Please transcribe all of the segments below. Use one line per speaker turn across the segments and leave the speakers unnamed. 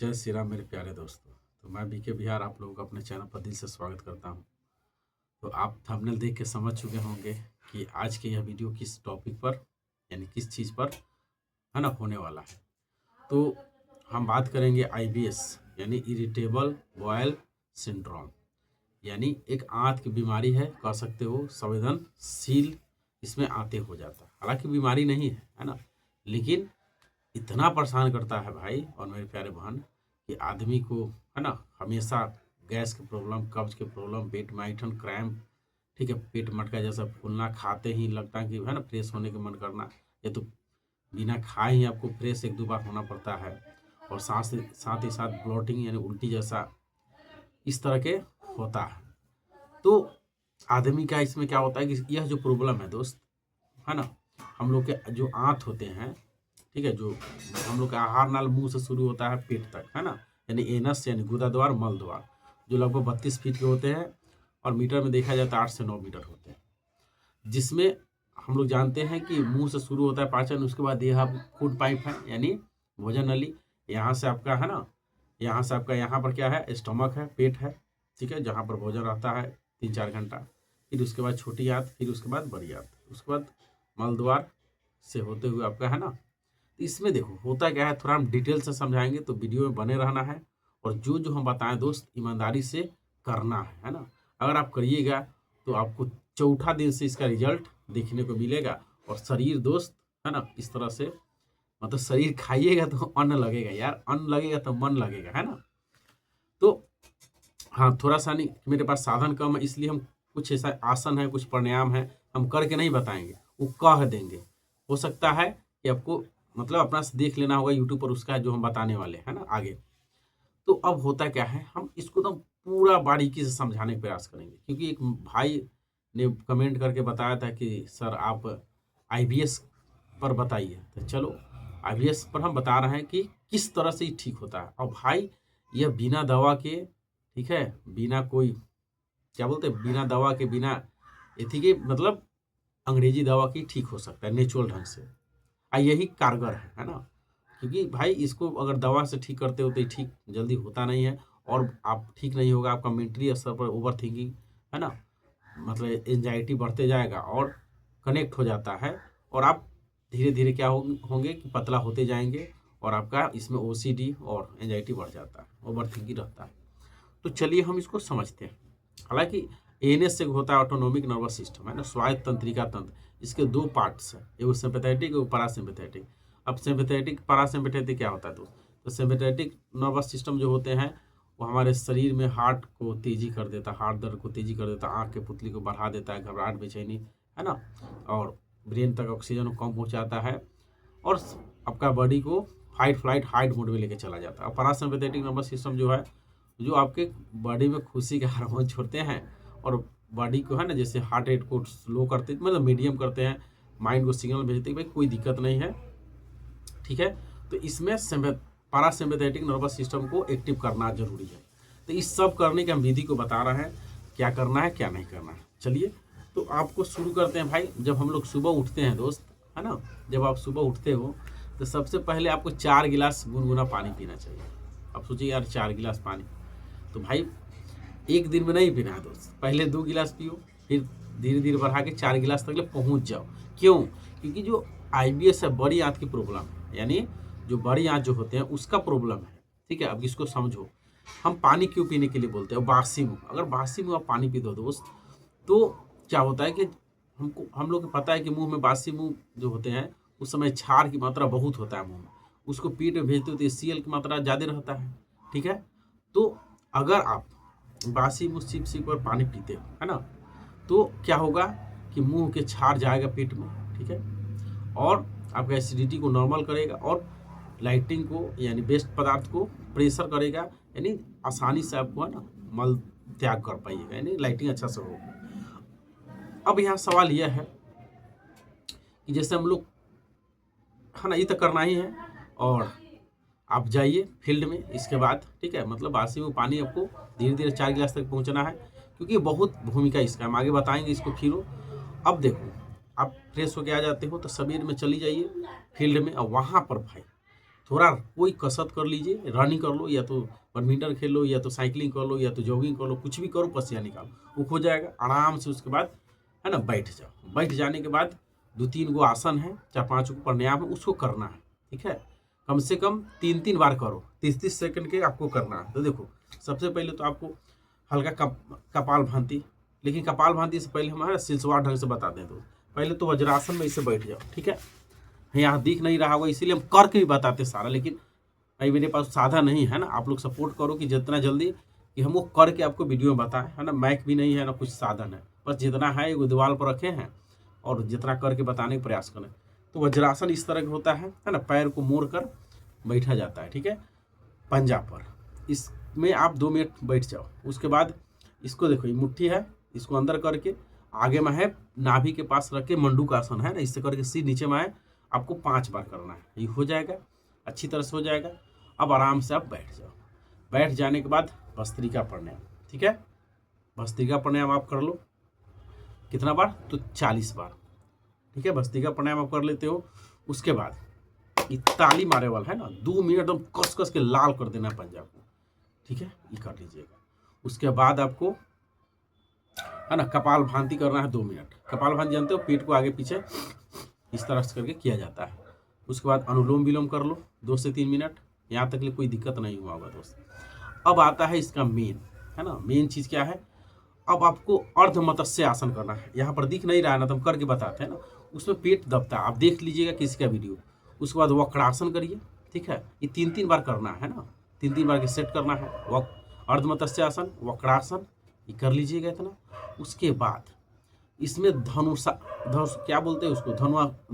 जय श्री राम मेरे प्यारे दोस्तों। तो मैं बीके बिहार आप लोगों का अपने चैनल पर दिल से स्वागत करता हूं। तो आप थंबनेल देख के समझ चुके होंगे कि आज के यह वीडियो किस टॉपिक पर यानी किस चीज़ पर है ना होने वाला है। तो हम बात करेंगे आईबीएस यानी इरिटेबल बॉयल सिंड्रोम, यानी एक आंत की बीमारी है, कह सकते हो संवेदनशील इसमें आते हो जाता है। हालांकि बीमारी नहीं है ना, लेकिन इतना परेशान करता है भाई और मेरे प्यारे बहन कि आदमी को है ना हमेशा गैस की प्रॉब्लम, कब्ज की प्रॉब्लम, पेट में ऐंठन, क्रैम्प, ठीक है, पेट मटका जैसा फूलना, खाते ही लगता है कि है ना फ्रेश होने का मन करना, ये तो बिना खाए ही आपको फ्रेश एक दो बार होना पड़ता है। और साथ ही साथ ब्लोटिंग यानी उल्टी जैसा इस तरह के होता है। तो आदमी का इसमें क्या होता है कि यह जो प्रॉब्लम है दोस्त है ना, हम लोग के जो आंत होते हैं, ठीक है, जो हम लोग का आहार नाल मुंह से शुरू होता है पेट तक, है ना, यानी एनस यानी गुदा द्वार, मल द्वार, जो लगभग 32 फीट के होते हैं और मीटर में देखा जाता है 8 से 9 मीटर होते हैं। जिसमें हम लोग जानते हैं कि मुंह से शुरू होता है पाचन, उसके बाद यह फूड पाइप है यानी भोजन नली, यहाँ से आपका है ना, यहाँ से आपका यहाँ पर क्या है, स्टमक है, पेट है, ठीक है, जहाँ पर भोजन रहता है 3-4 घंटा। फिर उसके बाद छोटी आंत, फिर उसके बाद बड़ी आंत, उसके बाद मल द्वार से होते हुए आपका है ना। इसमें देखो होता क्या है, थोड़ा हम डिटेल से समझाएंगे, तो वीडियो में बने रहना है। और जो जो हम बताएं दोस्त ईमानदारी से करना है ना। अगर आप करिएगा तो आपको चौथा दिन से इसका रिजल्ट देखने को मिलेगा। और शरीर दोस्त है ना इस तरह से, मतलब शरीर खाइएगा तो अन्न लगेगा यार, अन्न लगेगा तो मन लगेगा, है ना। तो हाँ, थोड़ा सा नहीं, मेरे पास साधन कम है, इसलिए हम कुछ ऐसा आसन है, कुछ प्राणायाम है, हम करके नहीं बताएंगे, वो कह देंगे। हो सकता है कि आपको मतलब अपना से देख लेना होगा यूट्यूब पर उसका जो हम बताने वाले हैं ना आगे। तो अब होता क्या है, हम इसको तो पूरा बारीकी से समझाने का प्रयास करेंगे, क्योंकि एक भाई ने कमेंट करके बताया था कि सर आप आईबीएस पर बताइए। तो चलो आईबीएस पर हम बता रहे हैं कि किस तरह से ये ठीक होता है। और भाई यह बिना दवा के, ठीक है, बिना कोई क्या बोलते हैं, बिना दवा के, बिना एथी के, मतलब अंग्रेजी दवा की ठीक हो सकता है नेचुरल ढंग से। यही कारगर है ना। क्योंकि भाई इसको अगर दवा से ठीक करते हो तो ये ठीक जल्दी होता नहीं है, और आप ठीक नहीं होगा, आपका मेंटली स्तर पर ओवर थिंकिंग है ना, मतलब एंजाइटी बढ़ते जाएगा और कनेक्ट हो जाता है, और आप धीरे धीरे क्या होंगे कि पतला होते जाएंगे, और आपका इसमें ओसीडी और एंजाइटी बढ़ जाता है, ओवर थिंकिंग रहता है। तो चलिए हम इसको समझते हैं। हालांकि एएनएस से होता है ऑटोनोमिक नर्वस सिस्टम, है ना, स्वायत्त तंत्रिका तंत्र। इसके दो पार्ट्स हैं, एगो सिंपैथेटिक और पैरासिम्पैथेटिक। अब सिंपैथेटिक पैरासिम्पैथेटिक क्या होता है दोस्त, तो सिंपैथेटिक नर्वस सिस्टम जो होते हैं वो हमारे शरीर में हार्ट को तेजी कर देता है, हार्ट दर को तेजी कर देता है, आँख के पुतली को बढ़ा देता है, घबराहट, बेचैनी, है ना, और ब्रेन तक ऑक्सीजन को कम पहुँचाता है, और आपका बॉडी को फाइट फ्लाइट हाइड मोड में लेके चला जाता है। और पैरासिम्पैथेटिक नर्वस सिस्टम जो है, जो आपके बॉडी में खुशी के हार्मोन छोड़ते हैं, और बॉडी को है ना जैसे हार्ट रेट को स्लो करते, मतलब मीडियम करते हैं, माइंड को सिग्नल भेजते हैं भाई कोई दिक्कत नहीं है, ठीक है। तो इसमें पैरासिम्पैथेटिक नर्वस सिस्टम को एक्टिव करना जरूरी है। तो इस सब करने के हम विधि को बता रहे हैं, क्या करना है क्या नहीं करना है। चलिए तो आपको शुरू करते हैं भाई। जब हम लोग सुबह उठते हैं दोस्त, है ना, जब आप सुबह उठते हो तो सबसे पहले आपको 4 गिलास गुनगुना पानी पीना चाहिए। अब सोचिए यार 4 गिलास पानी, तो भाई एक दिन में नहीं पीना है दोस्त, पहले 2 गिलास पियो, फिर धीरे धीरे बढ़ा के 4 गिलास तक ले पहुंच जाओ। क्यों? क्योंकि जो आईबीएस है बड़ी आंत की प्रॉब्लम है, यानी जो बड़ी आंत जो होते हैं उसका प्रॉब्लम है, ठीक है। अब इसको समझो, हम पानी क्यों पीने के लिए बोलते हैं, बासी मुँह, अगर बासी मुँह आप पानी पी दो दोस्त, तो क्या होता है कि हम लोग को पता है कि मुंह में बासी मुँह जो होते हैं उस समय क्षार की मात्रा बहुत होता है मुंह में, उसको पेट में भेजते हो तो सीएल की मात्रा ज़्यादा रहता है, ठीक है। तो अगर आप बासी मुँह सिप सिप पर पानी पीते हो, है ना, तो क्या होगा कि मुंह के क्षार जाएगा पेट में, ठीक है, और आपका एसिडिटी को नॉर्मल करेगा, और लाइटिंग को यानी वेस्ट पदार्थ को प्रेशर करेगा, यानी आसानी से आपको है ना मल त्याग कर पाइएगा, यानी लाइटिंग अच्छा से होगा। अब यहाँ सवाल यह है कि जैसे हम लोग है ना, ये तो करना ही है, और आप जाइए फील्ड में इसके बाद, ठीक है, मतलब बासी में पानी आपको धीरे धीरे 4 गिलास तक पहुंचना है, क्योंकि बहुत भूमिका इसका, हम आगे बताएंगे इसको फिर। अब देखो आप फ्रेश होके आ जाते हो तो सवेर में चली जाइए फील्ड में, और वहाँ पर भाई थोड़ा कोई कसरत कर लीजिए, रनिंग कर लो, या तो बैडमिंटन खेल लो, या तो साइकिलिंग कर लो, या तो जॉगिंग कर लो, कुछ भी करो, पसीना निकालो, वो हो जाएगा आराम से। उसके बाद है ना बैठ जाओ। बैठ जाने के बाद 2-3 गो आसन है, 4-5 गो प्राणायाम है, उसको करना है। ठीक है, कम से कम 3-3 बार करो, 30-30 सेकंड के आपको करना है। तो देखो सबसे पहले तो आपको हल्का कपाल भांति, लेकिन कपाल भांति से पहले हमारा सिलसिलार ढंग से बता दें। तो पहले तो वज्रासन में इसे बैठ जाओ। ठीक है, यहाँ दिख नहीं रहा होगा इसीलिए हम करके भी बताते सारा, लेकिन भाई मेरे पास साधन नहीं है ना, आप लोग सपोर्ट करो कि जितना जल्दी कि हम वो करके आपको वीडियो में बताएं, है ना। मैक भी नहीं है ना कुछ साधन है, बस जितना है वो दीवार पर रखे हैं और जितना करके बताने का प्रयास करें। तो वज्रासन इस तरह का होता है ना, पैर को मोड़ कर बैठा जाता है। ठीक है, पंजा पर, इसमें आप 2 मिनट बैठ जाओ। उसके बाद इसको देखो, ये मुट्ठी है, इसको अंदर करके आगे में है नाभि के पास रख के मंडूक आसन है ना, इससे करके सिर नीचे में आए, आपको 5 बार करना है। ये हो जाएगा, अच्छी तरह से हो जाएगा। अब आराम से आप बैठ जाओ। बैठ जाने के बाद भस्त्रिका प्राणायाम। ठीक है, भस्त्रिका प्राणायाम आप कर लो, कितना बार, तो 40 बार। ठीक है, भस्त्रिका प्राणायाम आप कर लेते हो। उसके बाद ये ताली मारे वाला है ना, 2 मिनट एकदम कस कस के लाल कर देना पंजा को। ठीक है, ये कर लीजिएगा। उसके बाद आपको है ना कपाल भांति करना है 2 मिनट। कपाल भांति जानते हो, पेट को आगे पीछे इस तरह से करके किया जाता है। उसके बाद अनुलोम विलोम कर लो 2 से 3 मिनट, यहाँ तक कोई दिक्कत नहीं हुआ होगा दोस्त। अब आता है इसका मेन, है ना, मेन चीज़ क्या है। अब आपको अर्ध मत्स्य आसन करना है। यहाँ पर दिख नहीं रहा है ना, तो हम करके बताते हैं ना, उसमें पेट दबता है, आप देख लीजिएगा किसी का वीडियो। उसके बाद वक्रासन करिए। ठीक है, ये 3-3 बार करना है ना, 3-3 बार के सेट करना है। अर्ध मत्स्य आसन, वक्रासन, ये कर लीजिएगा इतना। उसके बाद इसमें धनुष क्या बोलते हैं उसको,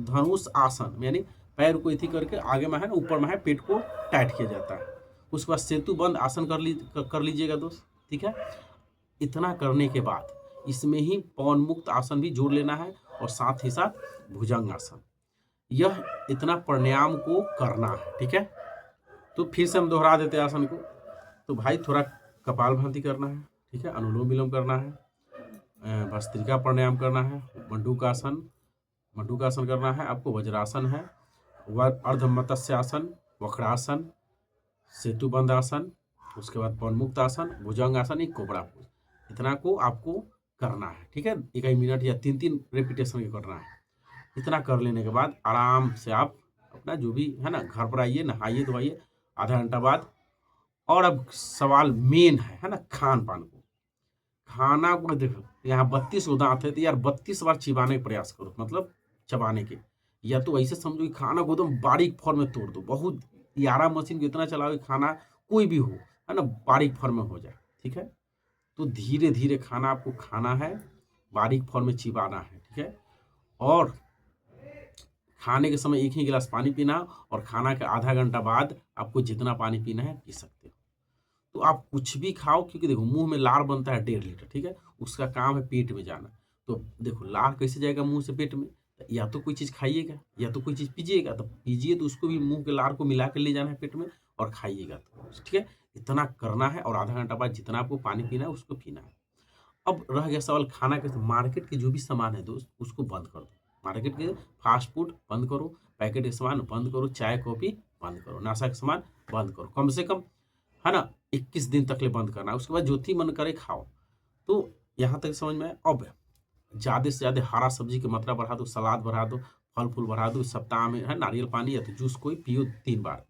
धनुष आसन, यानी पैर को इथी करके आगे में है ना, ऊपर में है, पेट को टाइट किया जाता है। उसके बाद सेतु बंद आसन कर लीजिएगा दोस्त। ठीक है, इतना करने के बाद इसमें ही पवन मुक्त आसन भी जोड़ लेना है, और साथ ही साथ भुजंग आसन। यह इतना प्राणायाम को करना है। ठीक है, तो फिर से हम दोहरा देते हैं आसन को। तो भाई थोड़ा कपाल भांति करना है। ठीक है, अनुलोम विलोम करना है, भस्त्रिका प्राणायाम करना है, मंडूक आसन करना है आपको, वज्रासन है, अर्ध मत्स्य आसन, वक्रासन, सेतुबंध आसन, उसके बाद पवनमुक्त आसन, भुजंग आसन, एक कोबरा पोज। इतना को आपको करना है। ठीक है, 1 मिनट या 3-3 रेपिटेशन के करना है। इतना कर लेने के बाद आराम से आप अपना जो भी है ना, घर पर आइए, नहाइए धोइए, आधा घंटा बाद। और अब सवाल मेन है ना, खान पान को। खाना को देखो, यहाँ 32 दांत है, तो यार 32 बार चिबाने का प्रयास करो, मतलब चबाने के। या तो ऐसे समझो कि खाना को एकदम बारीक फॉर्म में तोड़ दो, बहुत 11 मशीन को इतना चलाओ कि खाना कोई भी हो है ना, बारीक फॉर्म में हो जाए। ठीक है, तो धीरे धीरे खाना आपको खाना है, बारीक फॉर्म में चिबाना है। ठीक है, और खाने के समय 1 ही गिलास पानी पीना, और खाना के आधा घंटा बाद आपको जितना पानी पीना है पी सकते हो। तो आप कुछ भी खाओ, क्योंकि देखो मुंह में लार बनता है 1.5 लीटर। ठीक है, उसका काम है पेट में जाना। तो देखो लार कैसे जाएगा मुंह से पेट में, या तो कोई चीज़ खाइएगा या तो कोई चीज़ पीजिएगा। तो पीजिए तो उसको भी मुंह के लार को मिला के ले जाना है पेट में, और खाइएगा। तो ठीक है, इतना करना है, और आधा घंटा बाद जितना आपको पानी पीना है उसको पीना है। अब रह गया सवाल खाना के, मार्केट के जो भी सामान है दोस्त उसको बंद कर दो। मार्केट के फास्ट फूड बंद करो, पैकेट के सामान बंद करो, चाय कॉफ़ी बंद करो, नाशा के सामान बंद करो, कम से कम है ना 21 दिन तक ले बंद करना है। उसके बाद जो थी मन करे खाओ। तो यहाँ तक समझ में। अब ज़्यादा से ज़्यादा हरा सब्जी की मात्रा बढ़ा दो, सलाद बढ़ा दो, फल फूल बढ़ा दो। सप्ताह में है नारियल पानी या तो जूस कोई पियो 3 बार।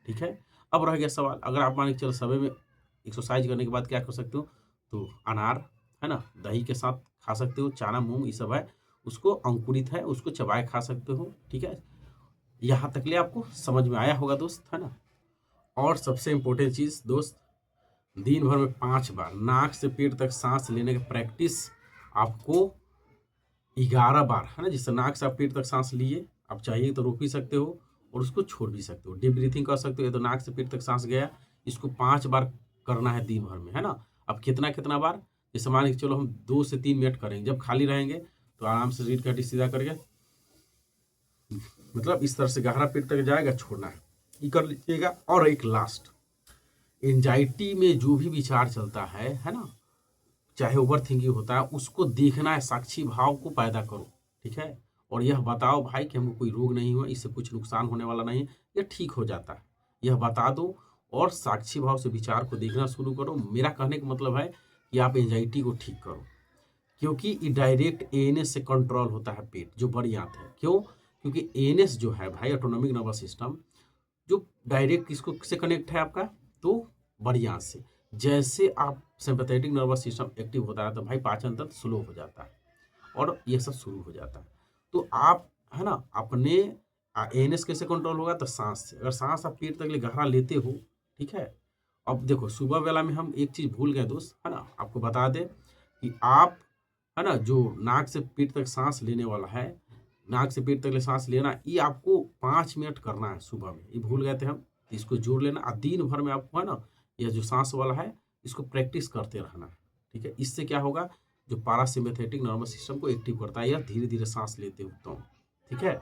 ठीक है, अब रह गया सवाल, अगर आप मान के चलो सुबह में एक्सरसाइज करने के बाद क्या कर सकते हो, तो अनार है ना दही के साथ खा सकते हो, चना मूंग ये सब है, उसको अंकुरित है, उसको चबाए खा सकते हो। ठीक है, यहाँ तक ले आपको समझ में आया होगा दोस्त, है ना। और सबसे इम्पोर्टेंट चीज़ दोस्त, दिन भर में 5 बार नाक से पेट तक सांस लेने की प्रैक्टिस आपको 11 बार, है ना। जिससे नाक से आप पेट तक सांस लिए, आप चाहिए तो रोक भी सकते हो और उसको छोड़ भी सकते हो, डीप ब्रीथिंग कर सकते हो। तो नाक से पेट तक सांस गया, इसको 5 बार करना है दिन भर में, है ना। अब कितना बार, जैसे मान के चलो हम 2 से 3 मिनट करेंगे, जब खाली रहेंगे तो आराम से रीढ़ की हड्डी सीधा करके, मतलब इस तरह से गहरा पेट तक जाएगा, छोड़ना है, ये कर लीजिएगा। और एक लास्ट, एंजाइटी में जो भी विचार चलता है ना, चाहे ओवर थिंकिंग होता है, उसको देखना है, साक्षी भाव को पैदा करो। ठीक है, और यह बताओ भाई कि हमको कोई रोग नहीं हुआ, इससे कुछ नुकसान होने वाला नहीं है, यह ठीक हो जाता है। यह बता दो और साक्षी भाव से विचार को देखना शुरू करो। मेरा कहने का मतलब है कि आप एंजाइटी को ठीक करो, क्योंकि ये डायरेक्ट एएनएस से कंट्रोल होता है पेट, जो बड़ी आंत है। क्यों? क्योंकि एएनएस जो है भाई, ऑटोनॉमिक नर्वस सिस्टम, जो डायरेक्ट किसको से कनेक्ट है आपका, तो बड़ी आंत से। जैसे आप सिंपैथेटिक नर्वस सिस्टम एक्टिव होता है तो भाई पाचन तंत्र स्लो हो जाता है और ये सब शुरू हो जाता है। तो आप है ना अपने एएनएस कैसे कंट्रोल होगा, तो सांस से। अगर सांस आप पेट तक ले गहरा लेते हो, ठीक है। अब देखो सुबह वाला में हम एक चीज भूल गए दोस्त, है ना, आपको बता दें कि आप है ना जो नाक से पेट तक सांस लेने वाला है, नाक से पेट तक ले सांस लेना, ये आपको 5 मिनट करना है सुबह में। ये भूल गए थे हम, इसको जोड़ लेना। और दिन भर में आपको है ना यह जो सांस वाला है इसको प्रैक्टिस करते रहना है, ठीक है। इससे क्या होगा, जो पारासिम्पैथेटिक नर्वस सिस्टम को एक्टिव करता है, या धीरे धीरे सांस लेते हो, ठीक है।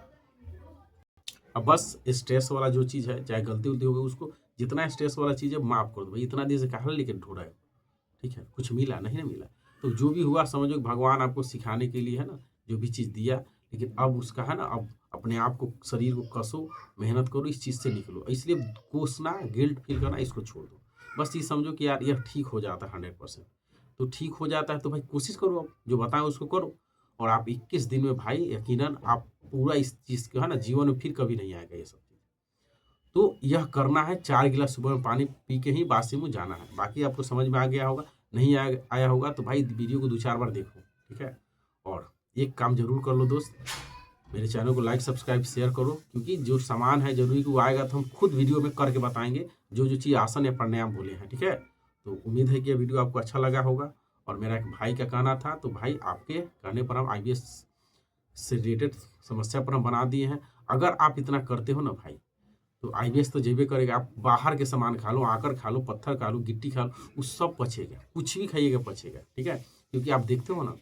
अब बस स्ट्रेस वाला जो चीज़ है, चाहे गलती उलती हो गई, उसको जितना स्ट्रेस वाला चीज़ है माफ कर दो भाई। इतना देर से कहाँ लेके ढूंढा है, ठीक है। कुछ मिला नहीं ना मिला, तो जो भी हुआ समझो भगवान आपको सिखाने के लिए है ना जो भी चीज़ दिया। लेकिन अब उसका है ना, अब अपने आप को, शरीर को कसो, मेहनत करो, इस चीज़ से निकलो। इसलिए कोसना, गिल्ट फील करना, इसको छोड़ दो। बस ये समझो कि यार यह ठीक हो जाता है 100%। तो ठीक हो जाता है तो भाई कोशिश करो, अब जो बताएं उसको करो। और आप 21 दिन में भाई यकीनन आप पूरा इस चीज़ को है ना जीवन में फिर कभी नहीं आएगा ये सब चीज़। तो यह करना है, 4 गिलास सुबह में पानी पी के ही बाथरूम में जाना है। बाकी आपको समझ में आ गया होगा, नहीं आया होगा तो भाई वीडियो को 2-4 बार देखो, ठीक है। और एक काम जरूर कर लो दोस्त, मेरे चैनल को लाइक सब्सक्राइब शेयर करो, क्योंकि जो सामान है जरूरी कि वो आएगा तो हम खुद वीडियो में करके बताएंगे जो जो चीज़ आसन या प्राणायाम बोले हैं, ठीक है। तो उम्मीद है कि यह वीडियो आपको अच्छा लगा होगा। और मेरा एक भाई का कहना था, तो भाई आपके कहने पर हम IBS से रिलेटेड समस्या पर हम बना दिए हैं। अगर आप इतना करते हो ना भाई, तो IBS तो जेबे करेगा। आप बाहर के सामान खा लो, आकर खा लो, पत्थर खा लो, गिट्टी खा लो, वो सब पचेगा। कुछ भी खाइएगा पचेगा, ठीक है। क्योंकि आप देखते हो ना,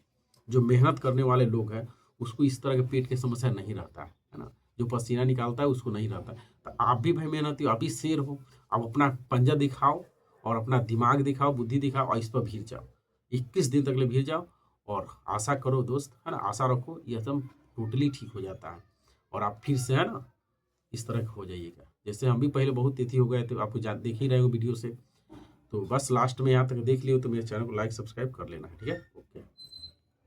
जो मेहनत करने वाले लोग हैं उसको इस तरह के पेट की समस्या नहीं रहता है ना। जो पसीना निकालता है उसको नहीं रहता है। तो आप भी भाई मेहनती हो, आप भी शेर हो। आप अपना पंजा दिखाओ और अपना दिमाग दिखाओ, बुद्धि दिखाओ, और इस पर भीड़ जाओ। 21 दिन तक ले भीड़ जाओ और आशा करो दोस्त, है ना, आशा रखो, ये एकदम टोटली ठीक हो जाता है। और आप फिर से है ना इस तरह हो जाइएगा। जैसे हम भी पहले बहुत तिथि हो गए थे, आपको देख ही रहे हो वीडियो से। तो बस लास्ट में यहाँ तक देख लियो तो मेरे चैनल को लाइक सब्सक्राइब कर लेना है, ठीक है। ओके।